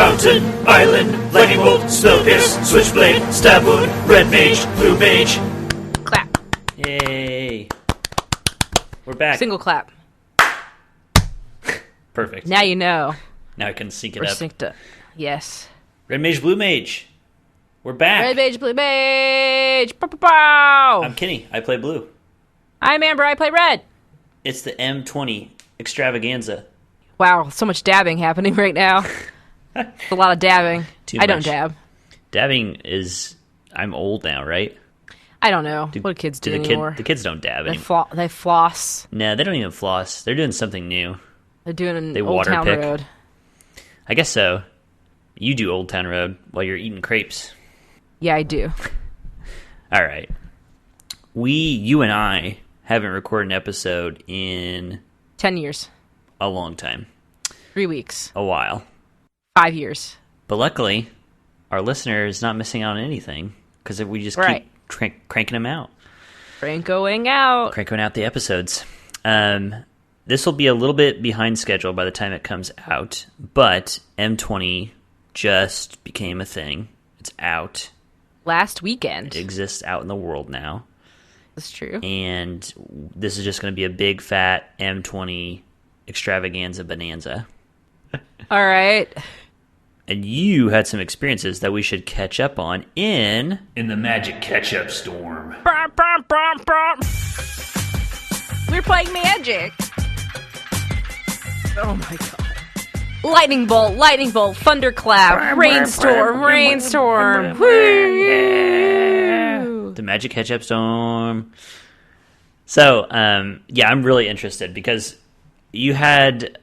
Mountain, Island, Lightning Bolt, Spell Pierce, Switchblade, Stab Wound, Red Mage, Blue Mage. Clap. Yay. We're back. Single clap. Perfect. Now you know. Now I can sync it We're up. synced up. Yes. Red Mage, Blue Mage. We're back. Red Mage, Blue Mage. Pow, pow, pow. I'm Kenny. I play blue. I'm Amber. I play red. It's the M20 Extravaganza. Wow, so much dabbing happening right now. It's a lot of dabbing. I don't dab. Dabbing is... I'm old now, right? I don't know. What do kids do anymore? The kids don't dab anymore. They floss. No, they don't even floss. They're doing something new. They're doing an They Old water Town pick. Road. I guess so. You do Old Town Road while you're eating crepes. Yeah, I do. All right. You and I haven't recorded an episode in 10 years. a long time. 3 weeks. A while. 5 years. But luckily, our listener is not missing out on anything because we just Right. keep cranking them out. Going out. Cranking out the episodes. This will be a little bit behind schedule by the time it comes out, but M20 just became a thing. It's out. Last weekend. It exists out in the world now. That's true. And this is just going to be a big, fat M20 Extravaganza Bonanza. All right. And you had some experiences that we should catch up on in the Magic Catch-Up Storm. Brum, brum, brum, brum. We're playing Magic. Oh my god. Lightning bolt, thunderclap, rainstorm. Woo! The Magic Catch-Up Storm. So, yeah, I'm really interested because you had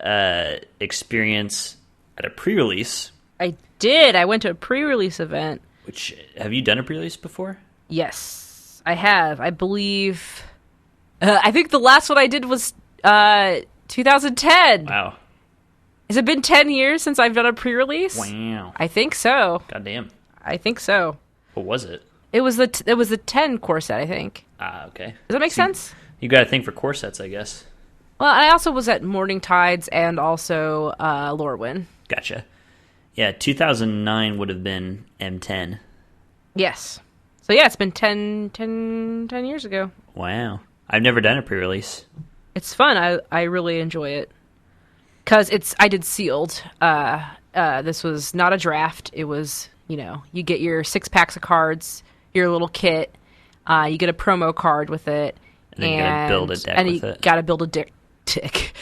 experience at a pre-release. I did. I went to a pre-release event. Which, have you done a pre-release before? Yes, I have. I believe. I think the last one I did was 2010. Wow. Has it been 10 years since I've done a pre-release? Wow. I think so. Goddamn. I think so. What was it? It was the 10 core set, I think. Ah, okay. Does that make sense? You got to think for core sets, I guess. Well, I also was at Morning Tides and also Lorwyn. Gotcha. Yeah, 2009 would have been M10. Yes. So yeah, it's been 10 years ago. Wow. I've never done a pre-release. It's fun. I really enjoy it. Because I did sealed. This was not a draft. It was, you get your 6 packs of cards, your little kit. You get a promo card with it. And then you gotta build a deck and with you it. gotta build a deck.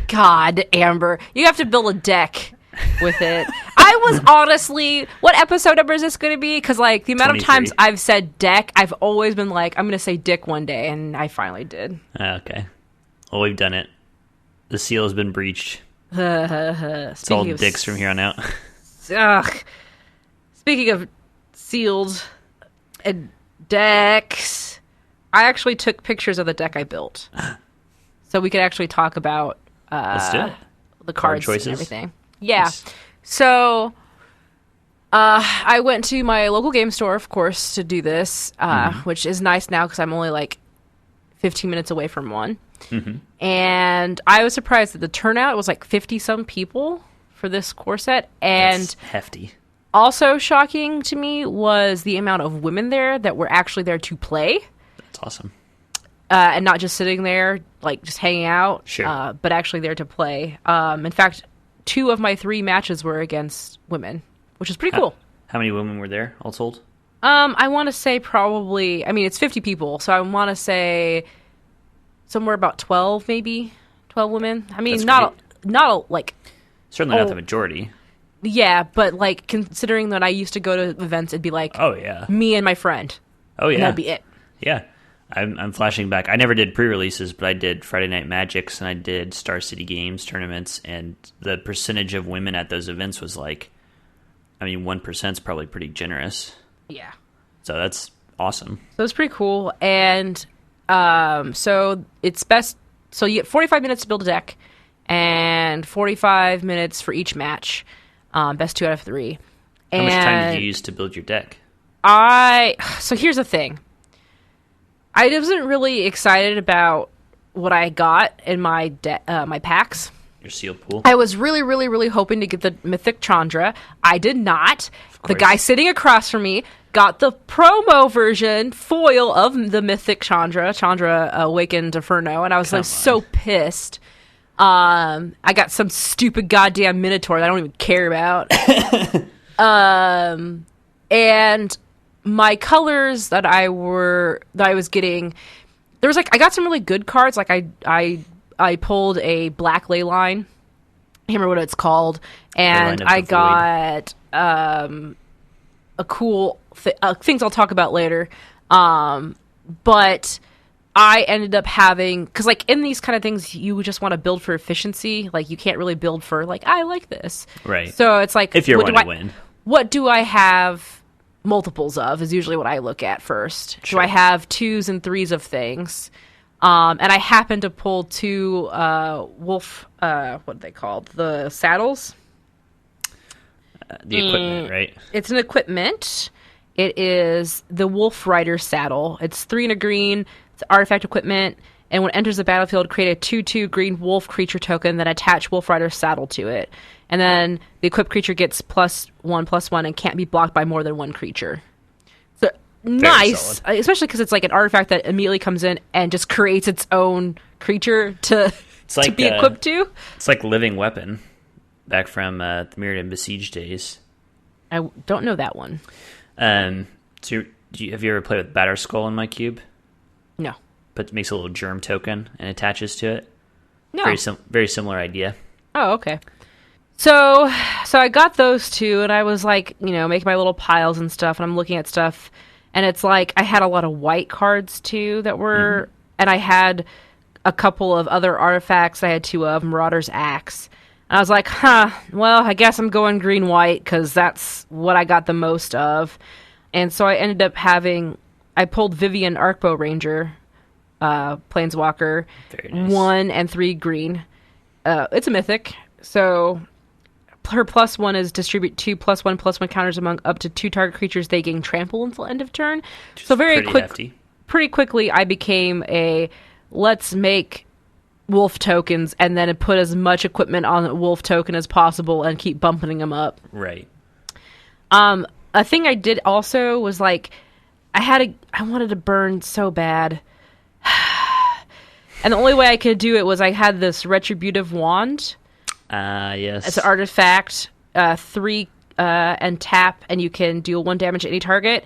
God, Amber. You have to build a deck with it. I was honestly... What episode number is this going to be? Because, the amount 23. of times I've said deck, I've always been like, I'm going to say dick one day, and I finally did. Okay. Well, we've done it. The seal has been breached. It's all Speaking of dicks from here on out. Ugh. Speaking of sealed and decks, I actually took pictures of the deck I built. So we could actually talk about Let's do it. the Card cards choices? and everything. Yeah. Nice. So I went to my local game store, of course, to do this, which is nice now because I'm only 15 minutes away from one. Mm-hmm. And I was surprised that the turnout was 50-some people for this core set. And That's hefty. also shocking to me was the amount of women there that were actually there to play. That's awesome. And not just sitting there, just hanging out, Sure. but actually there to play. In fact, 2 of my 3 matches were against women, which is pretty cool. How many women were there, all told? I want to say probably, it's 50 people, so I want to say somewhere about 12, maybe 12 women. That's not great. Certainly not oh. the majority. Yeah, but considering that I used to go to events, it'd be Oh, yeah. me and my friend. Oh, yeah. And that'd be it. Yeah. I'm flashing back. I never did pre-releases, but I did Friday Night Magics and I did Star City Games tournaments, and the percentage of women at those events was 1% is probably pretty generous. Yeah. So that's awesome. So it's pretty cool. And so it's best. So you get 45 minutes to build a deck and 45 minutes for each match. Best 2 out of 3. How much time did you use to build your deck? So here's the thing. I wasn't really excited about what I got in my my packs. Your sealed pool? I was really, really, really hoping to get the Mythic Chandra. I did not. The guy sitting across from me got the promo version foil of the Mythic Chandra Awakened Inferno, and I was so pissed. I got some stupid goddamn Minotaur that I don't even care about. And my colors that I was getting, there was I got some really good cards. Like I pulled a black ley line. I can't remember what it's called, and I got a cool things I'll talk about later. But I ended up having, because in these kind of things, you just want to build for efficiency. You can't really build for I like this, right? So it's if you're wanting to win, what do I have multiples of? Is usually what I look at first. Sure. Do I have 2s and 3s of things? And I happened to pull 2 wolf, what are they called? The saddles? The equipment, right? It's an equipment. It is the Wolf Rider saddle. It's 3 and a green. It's artifact equipment. And when it enters the battlefield, create a 2/2 green wolf creature token, then attach Wolf Rider saddle to it. And then the equipped creature gets +1/+1 and can't be blocked by more than 1 creature. Nice, especially because it's an artifact that immediately comes in and just creates its own creature to be equipped to. It's like Living Weapon, back from the Mirrodin Besiege days. I don't know that one. So have you ever played with Batterskull in my cube? No. But makes a little germ token and attaches to it. No. Very similar idea. Oh, okay. So I got those 2, and I was making my little piles and stuff, and I'm looking at stuff. And it's I had a lot of white cards, too, that were... Mm-hmm. And I had a couple of other artifacts I had 2 of, Marauder's Axe. And I was well, I guess I'm going green-white, because that's what I got the most of. And so I ended up having... I pulled Vivian Arcbow Ranger, Planeswalker, very nice. 1 and 3 green. It's a mythic, so... Her +1 is distribute 2 +1/+1 counters among up to 2 target creatures. They gain trample until end of turn. So pretty quickly, I became let's make wolf tokens and then put as much equipment on the wolf token as possible and keep bumping them up. Right. A thing I did also was I wanted to burn so bad, and the only way I could do it was I had this retributive wand. Yes. It's an artifact, 3 and tap, and you can deal 1 damage to any target.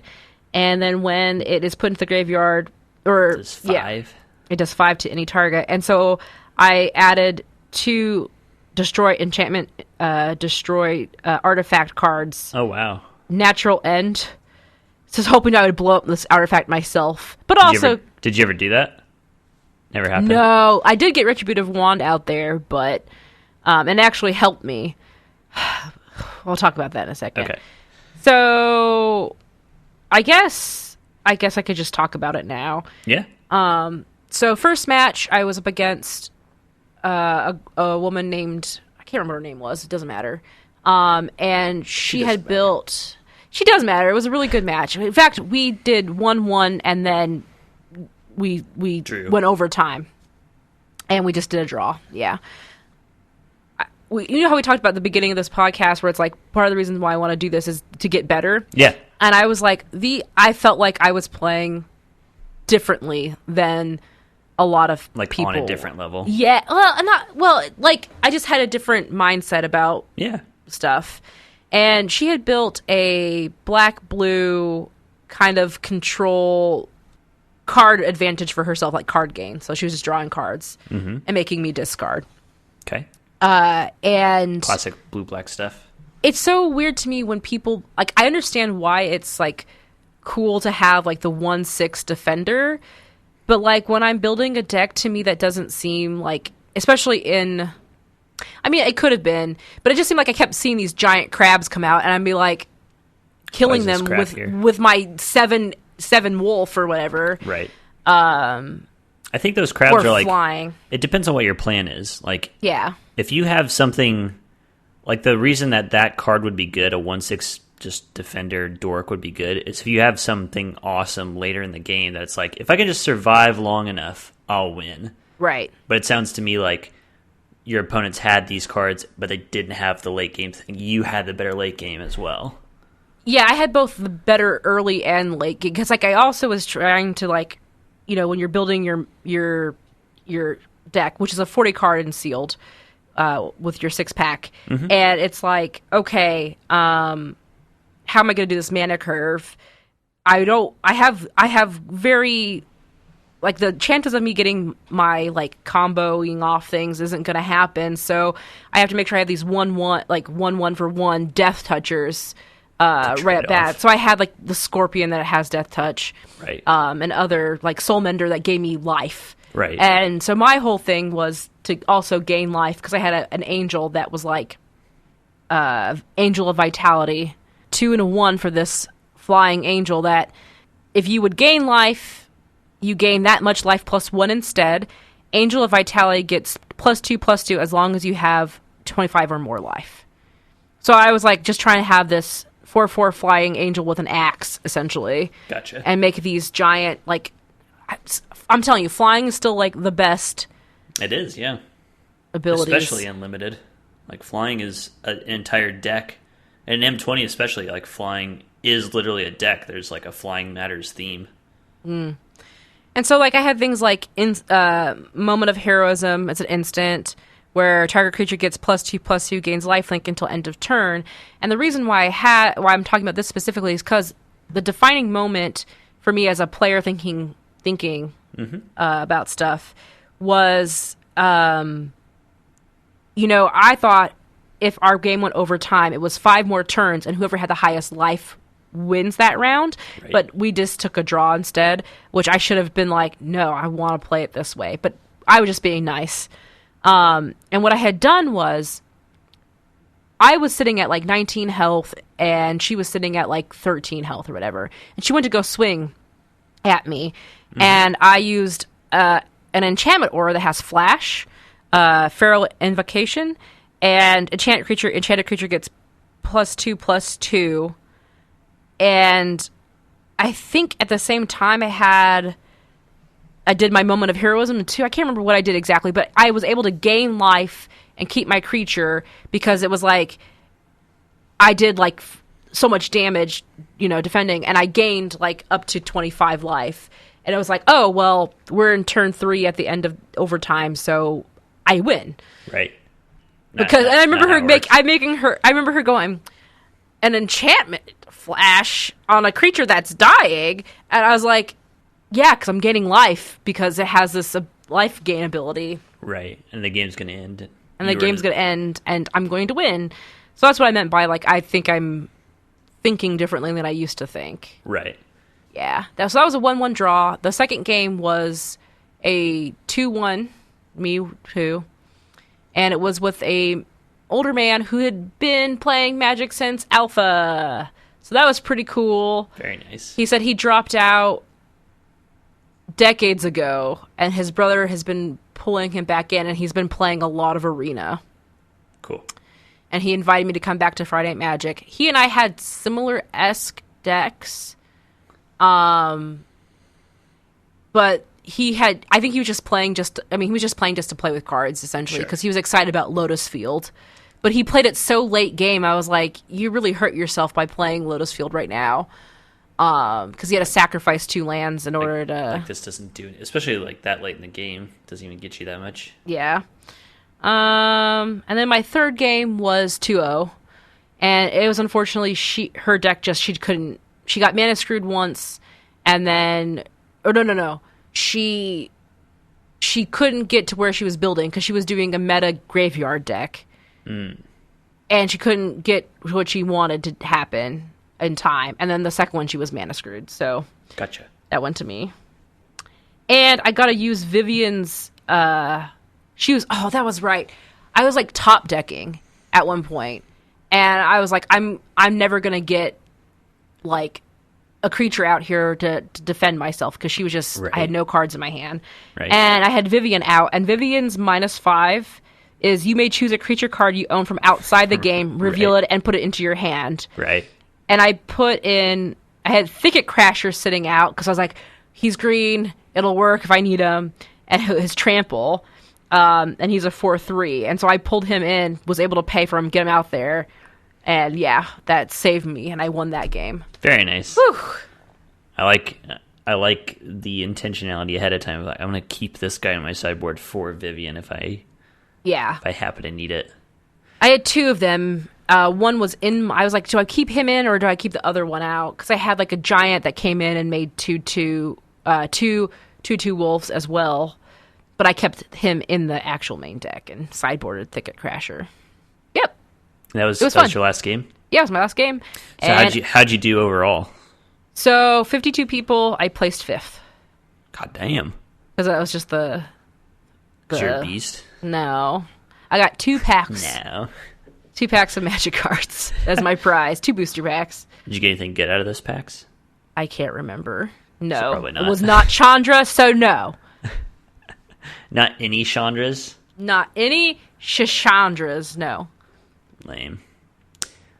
And then when it is put into the graveyard, it does 5. Yeah, it does 5 to any target. And so I added 2 destroy enchantment, destroy artifact cards. Oh wow! Natural end. Just hoping I would blow up this artifact myself, but also. Did you ever do that? Never happened. No, I did get retributive wand out there, but. And it actually helped me. We'll talk about that in a second. Okay. So, I guess I could just talk about it now. Yeah. So first match, I was up against a woman named, I can't remember what her name was. It doesn't matter. And she had built. She does matter. It was a really good match. In fact, we did 1-1, and then we Drew. Went overtime, and we just did a draw. Yeah. You know how we talked about at the beginning of this podcast where it's part of the reason why I want to do this is to get better? Yeah. And I was I felt like I was playing differently than a lot of people. On a different level. Yeah. I just had a different mindset about stuff. And she had built a black-blue kind of control card advantage for herself, card gain. So she was just drawing cards and making me discard. Okay. And classic blue-black stuff. It's so weird to me when people I understand why it's cool to have the 1/6 defender, but when I'm building a deck, to me that doesn't seem especially in. I mean, it could have been, but it just seemed I kept seeing these giant crabs come out, and I'd be killing them with my 7 wolf or whatever. Right. I think those crabs are flying. It depends on what your plan is. Yeah. If you have something the reason that card would be good, a 1/6 just defender dork would be good, is if you have something awesome later in the game that's if I can just survive long enough, I'll win. Right. But it sounds to me your opponents had these cards, but they didn't have the late game thing. You had the better late game as well. Yeah, I had both the better early and late game, because like I also was trying to, like, you know, when you're building your deck, which is a 40 card and sealed with your 6-pack, and it's like, okay, how am I going to do this mana curve? I have very, like, the chances of me getting my, like, comboing off things isn't going to happen, so I have to make sure I have these 1/1 for 1 death touchers right at bat. So I had, like, the Scorpion that has death touch, right? And other, like, Soul Mender that gave me life, right? And so my whole thing was to also gain life, because I had an angel that was like Angel of Vitality, 2 and a 1 for this flying angel, that if you would gain life, you gain that much life plus 1 instead. Angel of Vitality gets +2/+2 as long as you have 25 or more life. So I was like just trying to have this 4/4 flying angel with an axe, essentially. Gotcha. And make these giant, like, I'm telling you, flying is still, like, the best. It is, yeah. Abilities. Especially unlimited. Like, flying is an entire deck. And in M20 especially, like, flying is literally a deck. There's, like, a Flying Matters theme. And so, like, I had things like Moment of Heroism. It's an instant where target creature gets +2/+2, gains lifelink until end of turn. And the reason why I'm talking about this specifically is because the defining moment for me as a player thinking about stuff was, you know, I thought if our game went overtime, it was 5 more turns, and whoever had the highest life wins that round. Right. But we just took a draw instead, which I should have been like, no, I want to play it this way. But I was just being nice. And what I had done was, I was sitting at like 19 health, and she was sitting at like 13 health or whatever. And she went to go swing at me, and I used an enchantment aura that has flash, feral invocation, and enchanted creature gets +2/+2. And I think at the same time I did my Moment of Heroism too. I can't remember what I did exactly, but I was able to gain life and keep my creature, because it was like I did like so much damage, you know, defending, and I gained like up to 25 life. And it was like, oh, well, we're in turn 3 at the end of overtime, so I win. Right. Because and I remember I remember her going, an enchantment flash on a creature that's dying, and I was like, yeah, because I'm gaining life because it has this life gain ability. Right, and the game's going to end. And the game's going to end, and I'm going to win. So that's what I meant by, like, I think I'm thinking differently than I used to think. Right. Yeah. So that was a 1-1 draw. The second game was a 2-1, me too. And it was with a older man who had been playing Magic since Alpha. So that was pretty cool. Very nice. He said he dropped out decades ago, and his brother has been pulling him back in, and he's been playing a lot of Arena. Cool. And he invited me to come back to Friday Night Magic. He and I had similar-esque decks. But I think he was just playing he was just playing just to play with cards, essentially, because he was excited about Lotus Field. But he played it so late game, I was like, you really hurt yourself by playing Lotus Field right now. Because he had to sacrifice 2 lands in order to... Like, this doesn't do it, especially, like, that late in the game. Doesn't even get you that much. Yeah. And then my third game was 2-0. And it was unfortunately, her deck she got mana screwed once, and then... Oh, no. She couldn't get to where she was building because she was doing a meta graveyard deck. And she couldn't get what she wanted to happen in time. And then the second one, she was mana screwed. So Gotcha. That went to me. And I got to use Vivian's... that was right. I was, like, top decking at one point. And I was like, I'm never going to get, like... a creature out here to defend myself, because she was just I had no cards in my hand. Right. And I had Vivian out, and Vivian's -5 is you may choose a creature card you own from outside the game, reveal it, and put it into your hand. Right. And I had Thicket Crasher sitting out because I was like, he's green, it'll work if I need him, and his trample. and he's a 4-3. And so I pulled him in, was able to pay for him, get him out there. And yeah, that saved me, and I won that game. Very nice. Whew. I like the intentionality ahead of time. Like, I'm going to keep this guy on my sideboard for Vivian if I happen to need it. I had 2 of them. One was in. I was like, do I keep him in or do I keep the other one out? Because I had like a giant that came in and made 2/2 wolves as well. But I kept him in the actual main deck and sideboarded Thicket Crasher. Yep. That was your last game? Yeah, it was my last game. So how'd you do overall? So 52 people, I placed 5th. God damn. Because that was just the You're a beast. No. I got 2 packs. No. 2 packs of Magic cards as my prize. 2 booster packs. Did you get anything good out of those packs? I can't remember. No. So probably not. It was not Chandra, so no. Not any Chandras? Not any Chandras, no. Lame.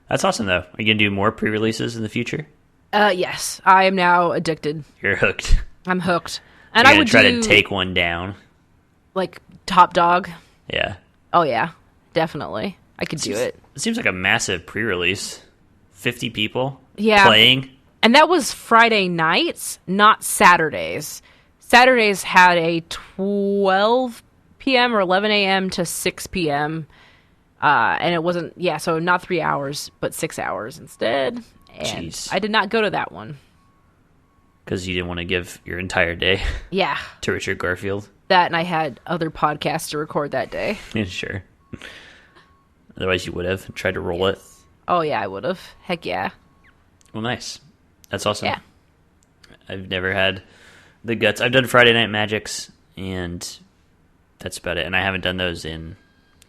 That's awesome, though. Are you going to do more pre-releases in the future? Yes. I am now addicted. You're hooked. I'm hooked. And You're I would try to take one down. Like, top dog? Yeah. Oh, yeah. Definitely. I could do it. It seems like a massive pre-release. 50 people Yeah. playing. And that was Friday nights, not Saturdays. Saturdays had a 12 p.m. or 11 a.m. to 6 p.m. And it wasn't, so not 3 hours, but 6 hours instead. And Jeez. I did not go to that one. Because you didn't want to give your entire day Yeah. to Richard Garfield. That, and I had other podcasts to record that day. Yeah, sure. Otherwise you would have tried to roll it. Oh, yeah, I would have. Heck yeah. Well, nice. That's awesome. Yeah. I've never had the guts. I've done Friday Night Magics, and that's about it. And I haven't done those in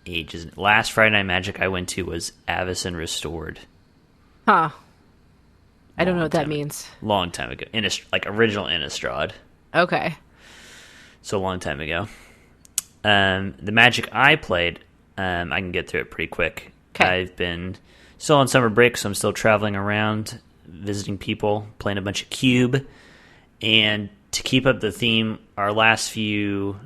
ages. Last Friday Night Magic I went to was Avacyn Restored. Huh. I don't know Long what that time means. Long time ago. Like original Innistrad. Okay. So a long time ago. The Magic I played, I can get through it pretty quick. 'Kay. I've been still on summer break, so I'm still traveling around, visiting people, playing a bunch of Cube. And to keep up the theme, our last few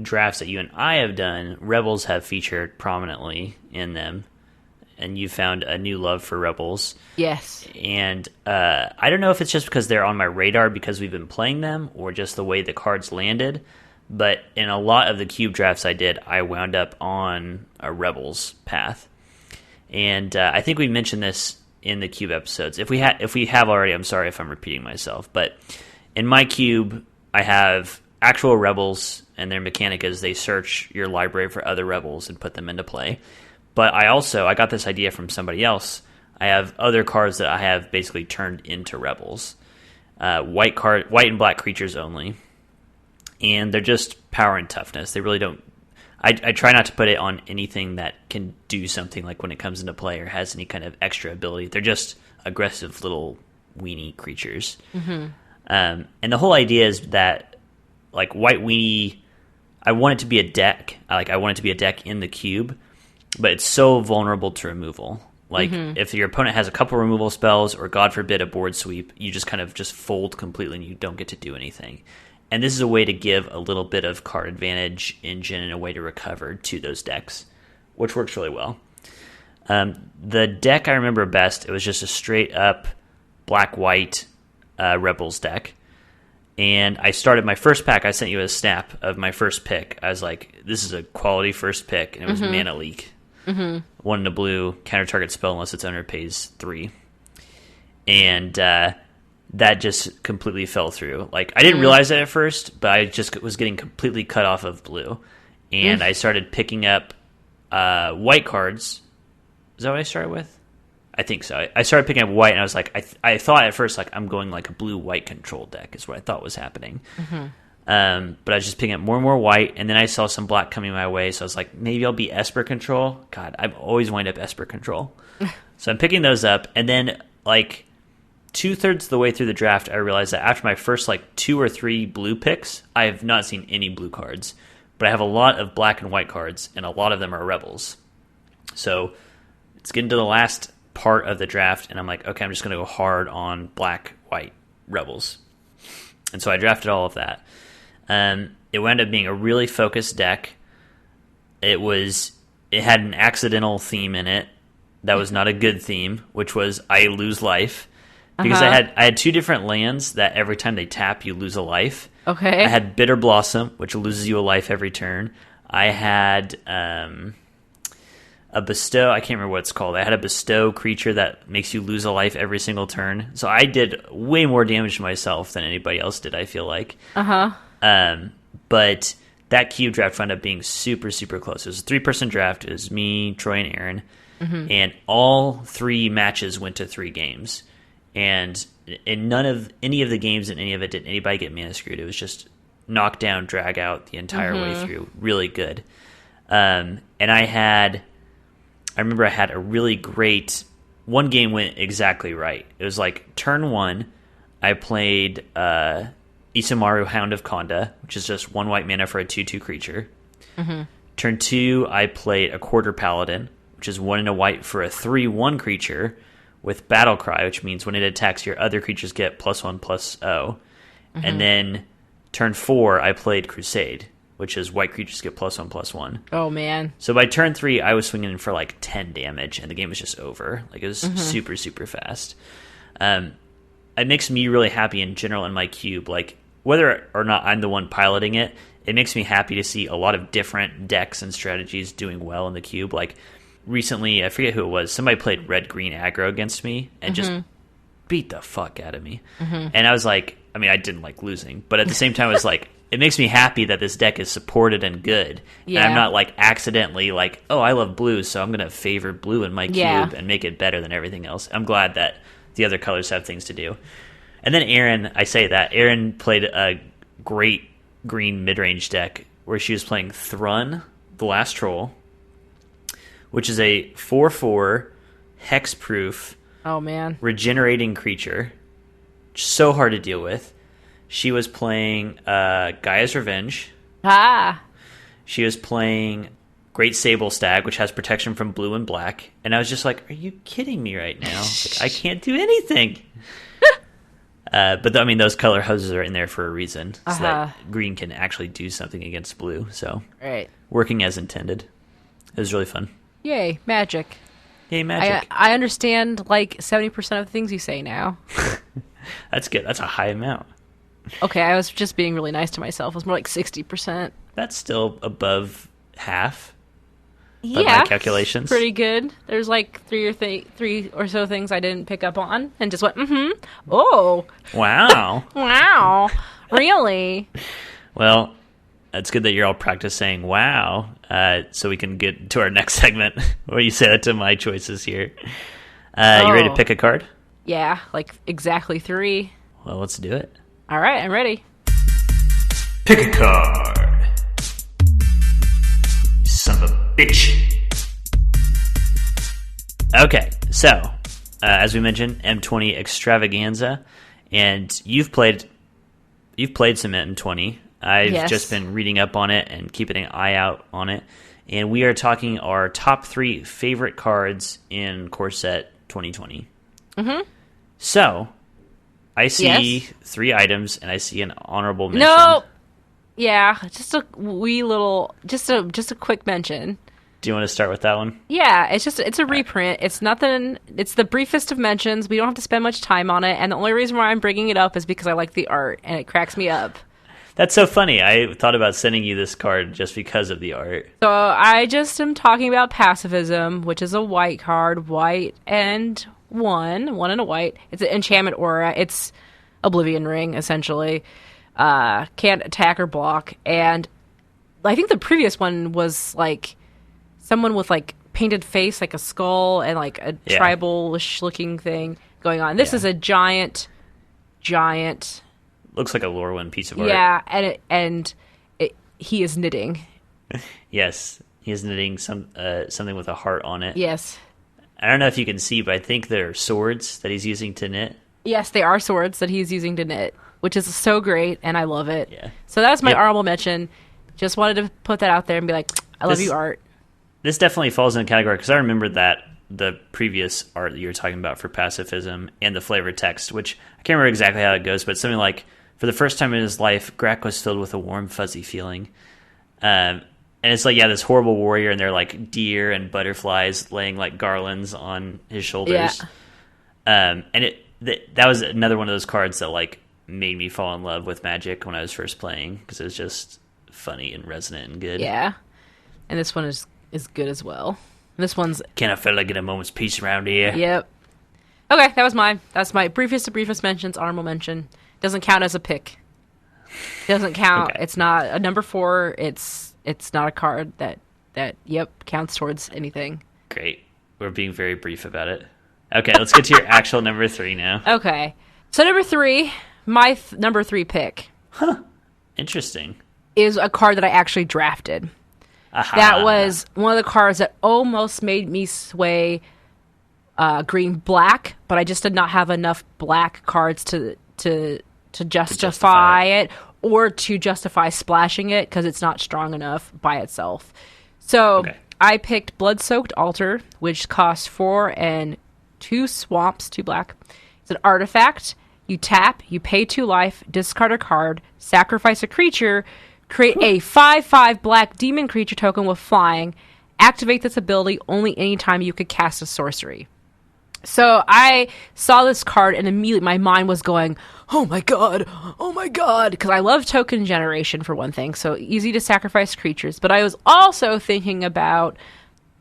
drafts that you and I have done, Rebels have featured prominently in them. And you found a new love for Rebels. Yes. And I don't know if it's just because they're on my radar because we've been playing them or just the way the cards landed. But in a lot of the Cube drafts I did, I wound up on a Rebels path. And I think we mentioned this in the Cube episodes. If we have already, I'm sorry if I'm repeating myself. But in my Cube, I have actual Rebels, and their mechanic is they search your library for other Rebels and put them into play. But I got this idea from somebody else. I have other cards that I have basically turned into Rebels. White and black creatures only. And they're just power and toughness. They really don't... I try not to put it on anything that can do something like when it comes into play or has any kind of extra ability. They're just aggressive little weenie creatures. Mm-hmm. And the whole idea is that, like, white weenie... I want it to be a deck. I want it to be a deck in the Cube. But it's so vulnerable to removal. Like, if your opponent has a couple removal spells, or God forbid a board sweep, you just kind of just fold completely and you don't get to do anything. And this is a way to give a little bit of card advantage engine and a way to recover to those decks, which works really well. The deck I remember best, it was just a straight up black-white Rebels deck. And I started my first pack, I sent you a snap of my first pick. I was like, this is a quality first pick, and it was Mana Leak. Mm-hmm. 1 in a blue, counter target spell unless its owner pays 3. And that just completely fell through. Like, I didn't realize it at first, but I just was getting completely cut off of blue. And I started picking up white cards. Is that what I started with? I think so. I started picking up white, and I was like, I thought at first, like, I'm going like a blue-white control deck is what I thought was happening. Mm-hmm. But I was just picking up more and more white, and then I saw some black coming my way, so I was like, maybe I'll be Esper Control. God, I've always wind up Esper Control. So I'm picking those up, and then, like, 2/3 of the way through the draft, I realized that after my first, like, 2 or 3 blue picks, I have not seen any blue cards. But I have a lot of black and white cards, and a lot of them are Rebels. So it's getting to the last part of the draft, and I'm like, okay, I'm just going to go hard on black, white Rebels. And so I drafted all of that. It wound up being a really focused deck. it had an accidental theme in it that was not a good theme, which was I lose life. Because I had 2 different lands that every time they tap, you lose a life. Okay. I had Bitter Blossom, which loses you a life every turn. I had a Bestow. I can't remember what it's called. I had a Bestow creature that makes you lose a life every single turn. So I did way more damage to myself than anybody else did, I feel like. But that cube draft wound up being super, super close. It was a 3-person draft. It was me, Troy, and Aaron. And all 3 matches went to 3 games. And in any of the games in any of it did anybody get mana screwed. It was just knock down, drag out the entire way through. Really good. And I remember I had a really great... One game went exactly right. It was like turn 1, I played Isamaru, Hound of Konda, which is just 1 white mana for a 2/2 creature. Turn 2, I played a Quarter Paladin, which is 1 and a white for a 3/1 creature with Battle Cry, which means when it attacks, your other creatures get +1/+0. And then turn 4, I played Crusade, which is white creatures get +1/+1. Oh, man. So by turn 3, I was swinging in for like 10 damage, and the game was just over. Like, it was super, super fast. It makes me really happy in general in my cube. Like, whether or not I'm the one piloting it, it makes me happy to see a lot of different decks and strategies doing well in the cube. Like, recently, I forget who it was, somebody played red-green aggro against me and just beat the fuck out of me. And I was like, I mean, I didn't like losing, but at the same time, I was like, it makes me happy that this deck is supported and good. Yeah. And I'm not like accidentally like, oh, I love blue, so I'm going to favor blue in my cube and make it better than everything else. I'm glad that the other colors have things to do. And then Aaron played a great green mid-range deck where she was playing Thrun, the Last Troll, which is a 4/4 hexproof regenerating creature. So hard to deal with. She was playing Gaia's Revenge. She was playing Great Sable Stag, which has protection from blue and black. And I was just like, are you kidding me right now? Like, I can't do anything. But I mean, those color houses are in there for a reason, so that green can actually do something against blue. So working as intended. It was really fun. Yay, magic. Yay, magic. I understand like 70% of the things you say now. That's good. That's a high amount. Okay, I was just being really nice to myself. It was more like 60%. That's still above half. By my calculations. Pretty good. There's like three or so things I didn't pick up on and just went, oh. Wow. Wow. Really? Well, it's good that you're all practicing wow, so we can get to our next segment where you say that to my choices here. You ready to pick a card? Yeah, like exactly 3. Well, let's do it. All right, I'm ready. Pick a card. Son of a bitch. Okay, so as we mentioned, M20 Extravaganza, and you've played some M20. I've just been reading up on it and keeping an eye out on it, and we are talking our top 3 favorite cards in Core Set 2020. So I see 3 items, and I see an honorable mention. No. Yeah, just a wee little, just a quick mention. Do you want to start with that one? Yeah, it's a reprint. It's nothing. It's the briefest of mentions. We don't have to spend much time on it, and the only reason why I'm bringing it up is because I like the art, and it cracks me up. That's so funny. I thought about sending you this card just because of the art. So I just am talking about Pacifism, which is a white card, white and one and a white. It's an enchantment aura. It's Oblivion Ring, essentially. Can't attack or block. And I think the previous one was like someone with like painted face, like a skull and like a tribal-ish looking thing going on. This is a giant. Looks like a Lorwyn piece of art. Yeah, and he is knitting. Yes, he is knitting something with a heart on it. Yes. I don't know if you can see, but I think they're swords that he's using to knit. Yes, they are swords that he's using to knit, which is so great, and I love it. Yeah. So that was my honorable mention. Just wanted to put that out there and be like, I love you, art. This definitely falls in the category, because I remember that the previous art that you were talking about for Pacifism and the flavor text, which I can't remember exactly how it goes, but something like, for the first time in his life, Grak was filled with a warm, fuzzy feeling. And it's like, yeah, this horrible warrior, and they're like deer and butterflies laying like garlands on his shoulders. Yeah. And that was another one of those cards that like made me fall in love with Magic when I was first playing, because it was just funny and resonant and good. Yeah. And this one is good as well. This one's... Can a fella get a moment's peace around here? Yep. Okay, that was mine. That's my briefest mentions, honorable mention. Doesn't count as a pick. Doesn't count. Okay. It's not a number 4. It's not a card that counts towards anything. Great. We're being very brief about it. Okay, let's get to your actual number 3 now. Okay. So number 3, my number 3 pick. Huh. Interesting. Is a card that I actually drafted. Aha. That was one of the cards that almost made me sway green-black, but I just did not have enough black cards to justify it, or to justify splashing it, because it's not strong enough by itself. So I picked Blood-Soaked Altar, which costs 4 and 2 swamps, 2 black. It's an artifact. You tap, you pay 2 life, discard a card, sacrifice a creature, create a 5/5 black demon creature token with flying, activate this ability only anytime you could cast a sorcery. So I saw this card and immediately my mind was going, oh my god, because I love token generation for one thing, so easy to sacrifice creatures. But I was also thinking about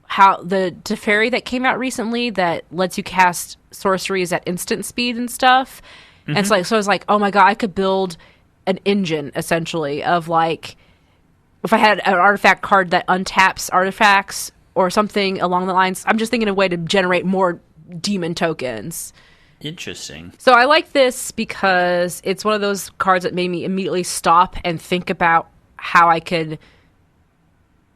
how the Teferi that came out recently that lets you cast sorceries at instant speed and stuff. Mm-hmm. And so I was like, oh my god, I could build an engine, essentially, of like, if I had an artifact card that untaps artifacts or something along the lines. I'm just thinking of a way to generate more demon tokens. Interesting. So I like this because it's one of those cards that made me immediately stop and think about how I could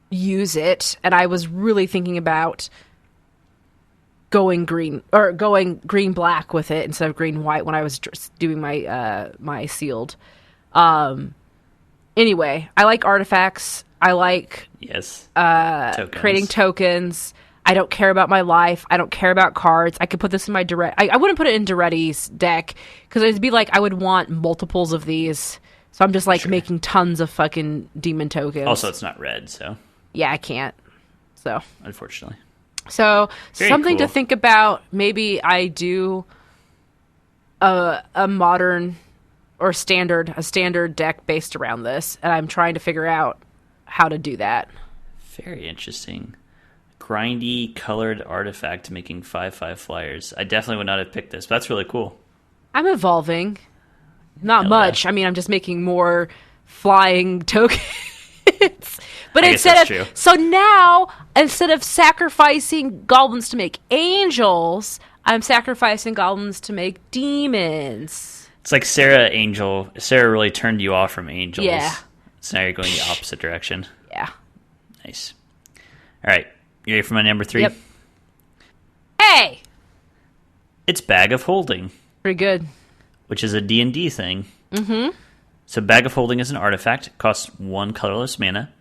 use it. And I was really thinking about going green-black with it instead of green-white when I was doing my my sealed. Anyway, I like artifacts. I like creating tokens. I don't care about my life. I don't care about cards. I could put this in my direct... I wouldn't put it in Duretti's deck, because it'd be like I would want multiples of these. So I'm just like making tons of fucking demon tokens. Also, it's not red, so... Yeah, I can't. So... Unfortunately. So, Very something cool. to think about. Maybe I do a modern or a standard deck based around this, and I'm trying to figure out how to do that. Very interesting. Grindy colored artifact making 5/5 flyers. I definitely would not have picked this, but that's really cool. I'm evolving. Not much. Yeah. I mean, I'm just making more flying tokens. But so now, instead of sacrificing goblins to make angels, I'm sacrificing goblins to make demons. It's like Sarah really turned you off from angels. Yeah. So now you're going the opposite direction. Yeah. Nice. All right. You ready for my number 3? Yep. Hey! It's Bag of Holding. Pretty good. Which is a D&D thing. Mm-hmm. So Bag of Holding is an artifact. It costs 1 colorless mana.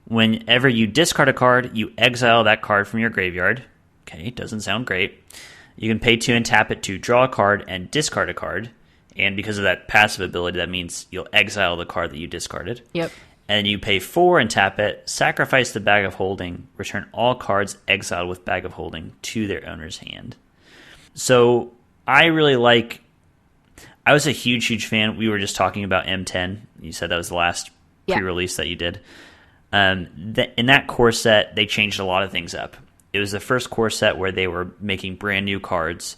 Whenever you discard a card, you exile that card from your graveyard. Okay, doesn't sound great. You can pay 2 and tap it to draw a card and discard a card. And because of that passive ability, that means you'll exile the card that you discarded. Yep. And you pay 4 and tap it, sacrifice the Bag of Holding, return all cards exiled with Bag of Holding to their owner's hand. So I really like... I was a huge fan. We were just talking about M10. You said that was the last pre-release that you did. In that core set, they changed a lot of things up. It was the first core set where they were making brand new cards,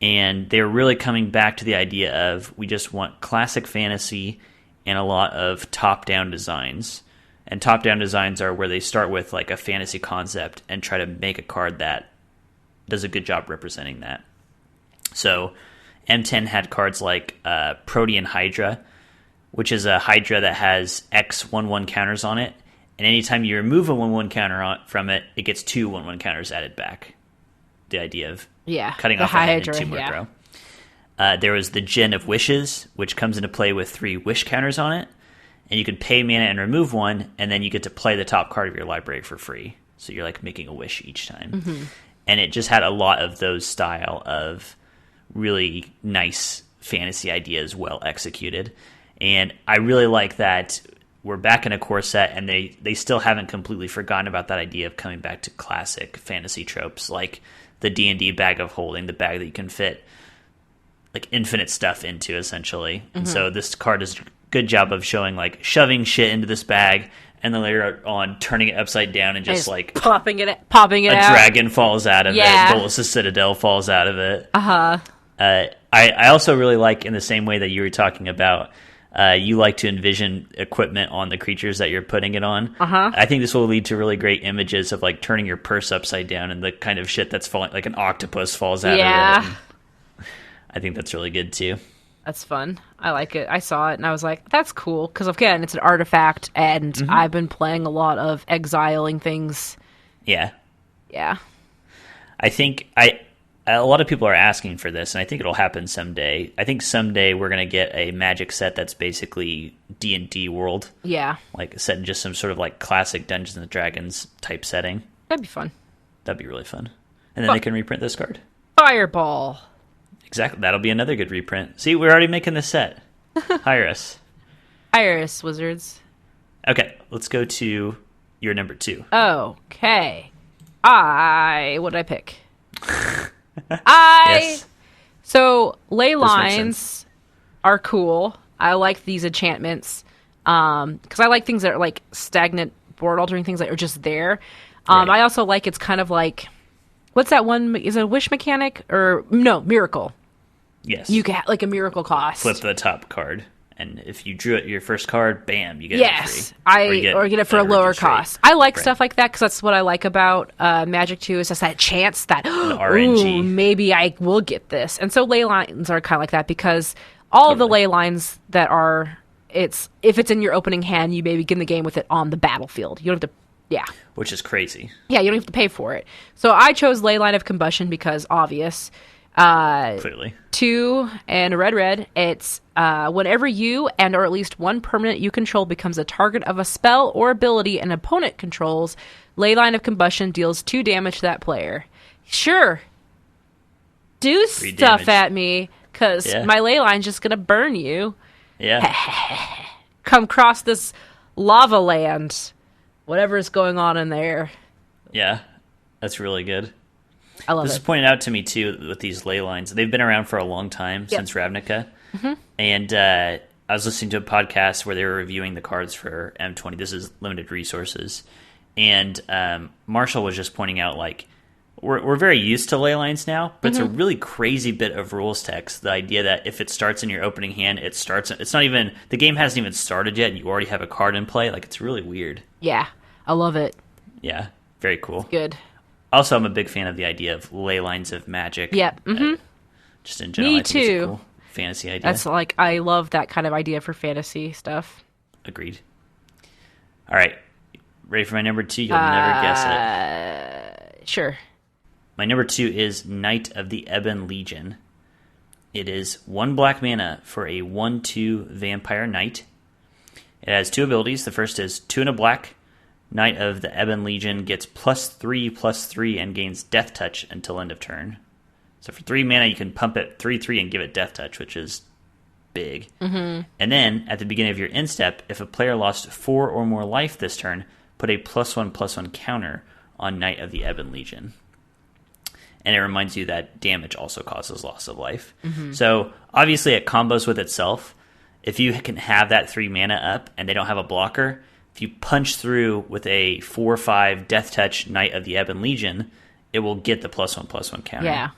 and they were really coming back to the idea of, we just want classic fantasy and a lot of top-down designs. And top-down designs are where they start with like a fantasy concept and try to make a card that does a good job representing that. So M10 had cards like Protean Hydra, which is a Hydra that has X 1/1 counters on it. And anytime you remove a 1/1 counter from it, it gets 2 1/1 counters added back. The idea of cutting off a head and 2 more grow. There was the Gin of Wishes, which comes into play with 3 wish counters on it. And you can pay mana and remove 1, and then you get to play the top card of your library for free. So you're like making a wish each time. Mm-hmm. And it just had a lot of those style of really nice fantasy ideas well executed. And I really like that we're back in a core set, and they still haven't completely forgotten about that idea of coming back to classic fantasy tropes, like the D&D bag of holding, the bag that you can fit like infinite stuff into, essentially. And so this card does a good job of showing like shoving shit into this bag, and then later on turning it upside down and just like popping it a out. dragon falls out of it. Bolas' Citadel falls out of it. I also really like, in the same way that you were talking about, you like to envision equipment on the creatures that you're putting it on. I think this will lead to really great images of like turning your purse upside down and the kind of shit that's falling, like an octopus falls out of it. I think that's really good too. That's fun. I like it. I saw it and I was like, that's cool. Because again, it's an artifact, and I've been playing a lot of exiling things. Yeah. Yeah. I think a lot of people are asking for this, and I think it'll happen someday. I think someday we're going to get a Magic set that's basically D&D world. Yeah. Like set in just some sort of like classic Dungeons and Dragons type setting. That'd be fun. That'd be really fun. And then they can reprint this card. Fireball. Exactly. That'll be another good reprint. See, we're already making this set. Hire us. Hire us, wizards. Okay, let's go to your number 2. Okay. What did I pick? Yes. So, ley lines are cool. I like these enchantments. Because I like things that are like stagnant board altering things that are just there. I also like, it's kind of like, what's that one? Is it a wish mechanic? Or, no, miracle. Yes. You get like a miracle cost. Flip the top card. And if you drew it your first card, bam, you get it free. Or get it for a lower cost. I like stuff like that because that's what I like about Magic 2 is just that chance that, ooh, maybe I will get this. And so ley lines are kind of like that because all of the ley lines that are, if it's in your opening hand, you may begin the game with it on the battlefield. You don't have to, which is crazy. Yeah, you don't have to pay for it. So I chose Ley Line of Combustion because obvious. Clearly. 2 and red. It's whenever you and or at least one permanent you control becomes a target of a spell or ability an opponent controls, Ley Line of Combustion deals 2 damage to that player. Sure. Do stuff at me, because my ley line's just going to burn you. Yeah. Come cross this lava land. Whatever is going on in there. Yeah. That's really good. I love this it. This is pointed out to me, too, with these ley lines. They've been around for a long time, since Ravnica. And I was listening to a podcast where they were reviewing the cards for M20. This is limited resources. And Marshall was just pointing out, like, we're very used to ley lines now, but it's a really crazy bit of rules text. The idea that if it starts in your opening hand, it's not even, the game hasn't even started yet, and you already have a card in play. Like, it's really weird. Yeah, I love it. Yeah, very cool. Good. Also, I'm a big fan of the idea of ley lines of magic. Yep. Just in general, Me I think too. It's a cool fantasy idea. That's like, I love that kind of idea for fantasy stuff. Agreed. All right. Ready for my number 2? You'll never guess it. Sure. My number 2 is Knight of the Ebon Legion. It is 1 black mana for a 1/2 vampire knight. It has 2 abilities. The first is 2 and a black. Knight of the Ebon Legion gets +3/+3 and gains Death Touch until end of turn. So for 3 mana, you can pump it 3/3 and give it Death Touch, which is big. And then, at the beginning of your end step, if a player lost 4 or more life this turn, put a +1/+1 counter on Knight of the Ebon Legion. And it reminds you that damage also causes loss of life. So, obviously, it combos with itself. If you can have that 3 mana up and they don't have a blocker, if you punch through with a 4/5 Death Touch Knight of the Ebon Legion, it will get the +1/+1 counter. Yeah.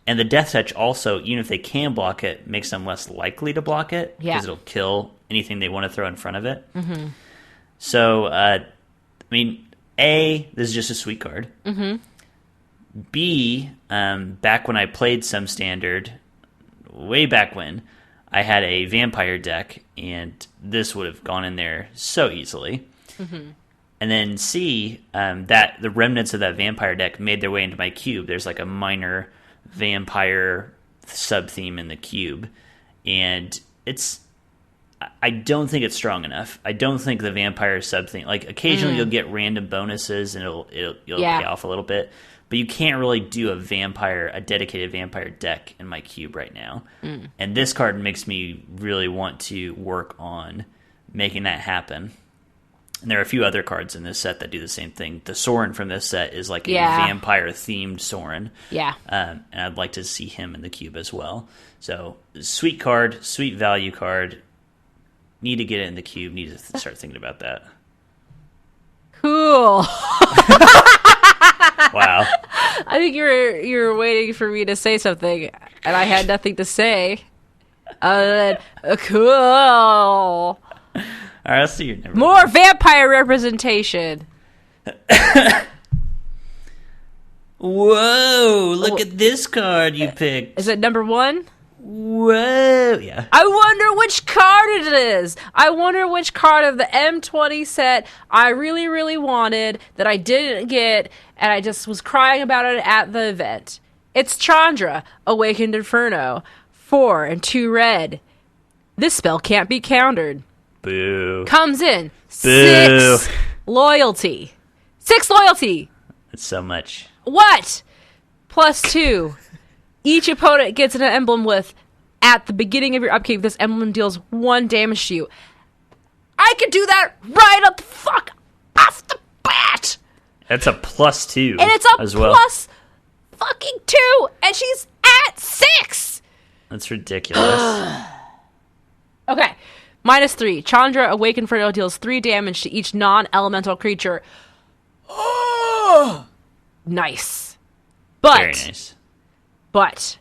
And the Death Touch also, even if they can block it, makes them less likely to block it because it'll kill anything they want to throw in front of it. So, I mean, A, this is just a sweet card. B, back when I played some Standard, way back when, I had a vampire deck, and this would have gone in there so easily. And then C, that the remnants of that vampire deck made their way into my cube. There's like a minor vampire sub-theme in the cube, and I don't think it's strong enough. I don't think the vampire sub-theme, like occasionally you'll get random bonuses and it'll pay off a little bit. But you can't really do a dedicated vampire deck in my cube right now. And this card makes me really want to work on making that happen. And there are a few other cards in this set that do the same thing. The Sorin from this set is like a vampire-themed Sorin. Yeah. And I'd like to see him in the cube as well. So, sweet card, sweet value card. Need to get it in the cube. Need to start thinking about that. Cool. Wow. I think you were waiting for me to say something, and I had nothing to say other than cool. All right, let's see your number. More vampire representation. Whoa! Look at this card you picked. Is it number 1? Whoa! Yeah. I wonder which card it is. I wonder which card of the M20 set I really, really wanted that I didn't get, and I just was crying about it at the event. It's Chandra, Awakened Inferno. 4 and 2 red. This spell can't be countered. Boo. Comes in. Boo. 6 loyalty. 6 loyalty. That's so much. What? +2. Each opponent gets an emblem with, at the beginning of your upkeep, this emblem deals 1 damage to you. I could do that right up the fuck off the bat. That's a +2. And it's a as well. plus fucking 2, and she's at 6. That's ridiculous. Okay. -3. Chandra, Awakened Inferno deals 3 damage to each non-elemental creature. Nice. But, Very nice. But,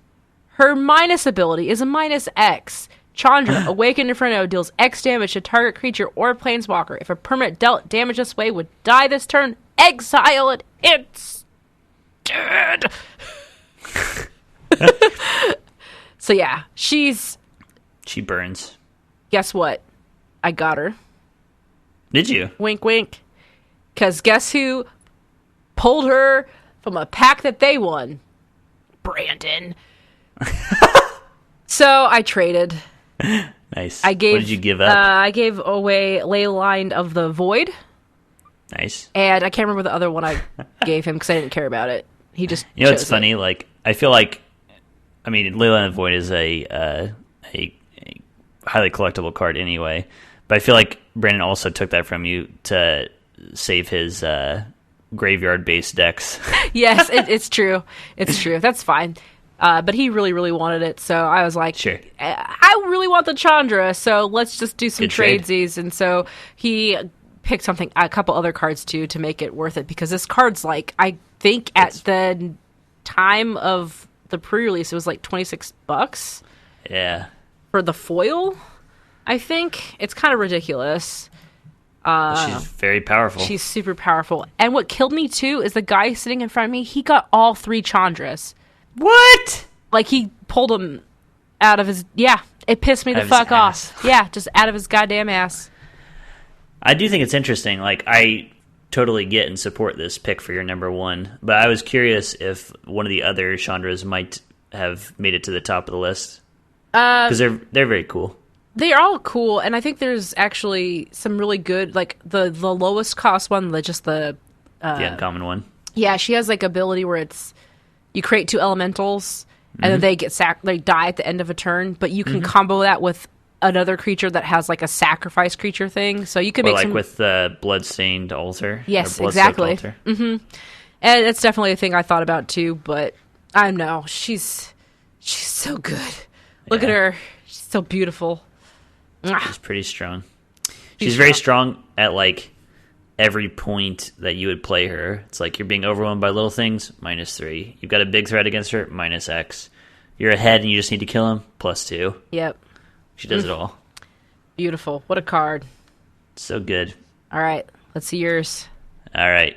her minus ability is a -X. Chandra, Awakened Inferno deals X damage to target creature or planeswalker. If a permanent dealt damage this way would die this turn, exile it instead. So yeah, she burns. Guess what? I got her. Did you? Wink, wink. Because guess who pulled her from a pack that they won? Brandon. So I traded. Nice. What did you give up? I gave away Leyline of the Void. Nice. And I can't remember the other one I gave him because I didn't care about it. He just You know what's chose funny? it. Like, I feel like, I mean, Leyline of the Void is a highly collectible card anyway, but I feel like Brandon also took that from you to save his graveyard-based decks. Yes, it's true. It's true. That's fine. But he really, really wanted it, so I was like, Sure. I really want the Chandra, so let's just do some Good trade. tradesies. And so he picked a couple other cards too to make it worth it, because this card's like, I think at the time of the pre-release, it was like $26 Yeah. for the foil. I think it's kind of ridiculous. She's very powerful. She's super powerful. And what killed me too is the guy sitting in front of me, he got all 3 Chandras. What? Like, he pulled them out of his... Yeah, it pissed me the Out of his fuck off. Yeah, just out of his goddamn ass. I do think it's interesting. Like, I totally get and support this pick for your number 1, but I was curious if one of the other Chandras might have made it to the top of the list. Because they're very cool. They're all cool, and I think there's actually some really good... Like, the lowest cost one, the uncommon one. Yeah, she has, like, ability where it's... You create 2 elementals, and then they get they die at the end of a turn, but you can combo that with another creature that has like a sacrifice creature thing. So you can make like with the bloodstained altar. Yes, or blood-soaked exactly. Altar. And it's definitely a thing I thought about too. But I know she's so good. Look at her; she's so beautiful. She's pretty strong. She's very strong at like every point that you would play her. It's like you're being overwhelmed by little things, -3. You've got a big threat against her, -X. You're ahead and you just need to kill him, +2. Yep. She does it all. Beautiful. What a card. So good. All right. Let's see yours. All right.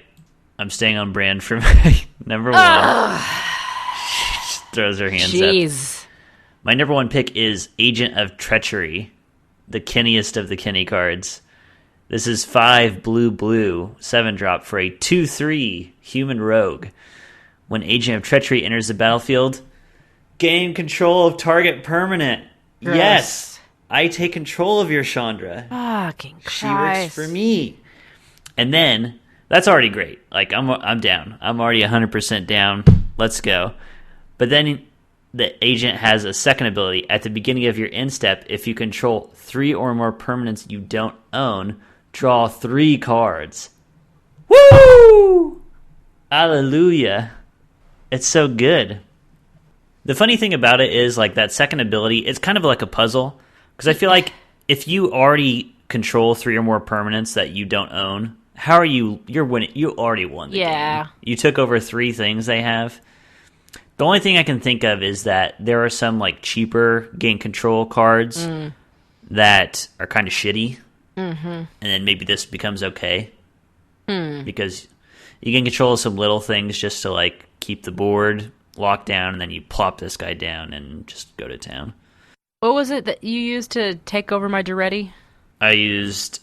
I'm staying on brand for my number 1. She just throws her hands up. Jeez. My number 1 pick is Agent of Treachery, the Kenniest of the Kenny cards. This is 5 blue, 7-drop for a 2/3 human rogue. When Agent of Treachery enters the battlefield, gain control of target permanent. Gross. Yes, I take control of your Chandra. Fucking Christ. She works for me. And then, that's already great. Like, I'm down. I'm already 100% down. Let's go. But then the agent has a second ability. At the beginning of your end step, if you control 3 or more permanents you don't own, draw 3 cards. Woo! Hallelujah. It's so good. The funny thing about it is, like, that second ability, it's kind of like a puzzle. Because I feel like if you already control 3 or more permanents that you don't own, how are you're winning? You already won the game. You took over 3 things they have. The only thing I can think of is that there are some, like, cheaper gain control cards that are kind of shitty. Mm-hmm. And then maybe this becomes okay. Because you can control some little things just to, like, keep the board locked down, and then you plop this guy down and just go to town. What was it that you used to take over my Duretti? I used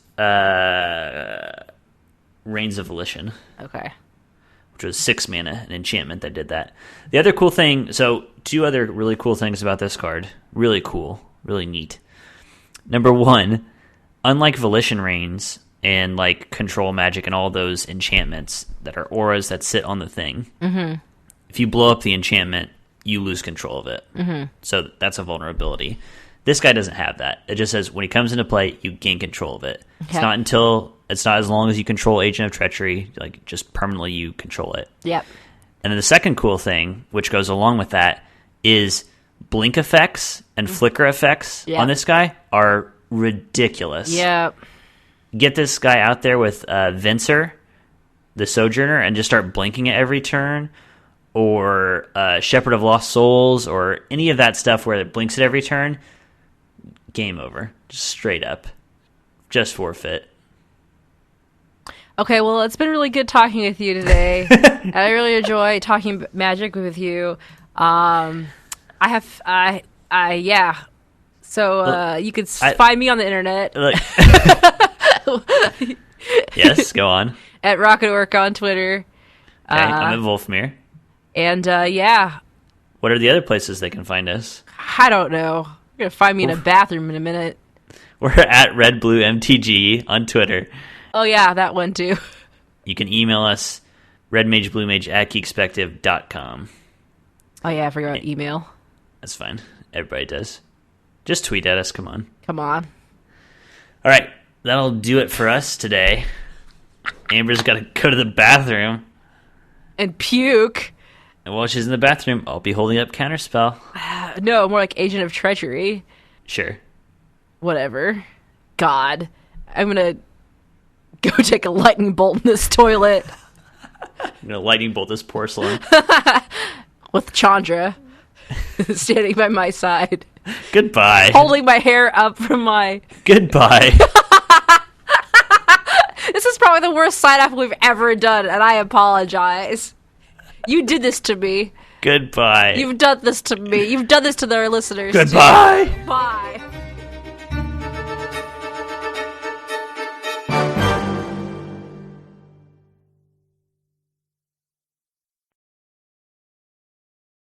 Reigns of Volition. Okay. Which was 6 mana, an enchantment that did that. The other cool thing, so 2 other really cool things about this card. Really cool. Really neat. Number 1, unlike Volition Reigns and like Control Magic and all those enchantments that are auras that sit on the thing, if you blow up the enchantment, you lose control of it. So that's a vulnerability. This guy doesn't have that. It just says when he comes into play, you gain control of it. Okay. It's not as long as you control Agent of Treachery, like just permanently you control it. Yep. And then the second cool thing, which goes along with that, is blink effects and flicker effects on this guy are ridiculous. Yep. Get this guy out there with Venser, the Sojourner, and just start blinking at every turn, or Shepherd of Lost Souls, or any of that stuff where it blinks at every turn. Game over. Just straight up. Just forfeit. Okay, well, it's been really good talking with you today. I really enjoy talking Magic with you. So you could find me on the internet. Yes, go on. At Rocket Work on Twitter. Okay, I'm at Wolfmere. And what are the other places they can find us? I don't know. You're gonna find me in a bathroom in a minute. We're at RedBlueMTG on Twitter. Oh yeah, that one too. You can email us redmagebluemage@geekspective.com. Oh yeah, I forgot about email. That's fine. Everybody does. Just tweet at us. Come on. Come on. All right, that'll do it for us today. Amber's got to go to the bathroom and puke. And while she's in the bathroom, I'll be holding up Counterspell. No, more like Agent of Treachery. Sure. Whatever. God. I'm going to go take a lightning bolt in this toilet. I'm going to lightning bolt this porcelain. With Chandra standing by my side. Goodbye. Holding my hair up from my... Goodbye. This is probably the worst sign-off we've ever done, and I apologize. You did this to me. Goodbye. You've done this to me. You've done this to our listeners. Goodbye. Too. Bye.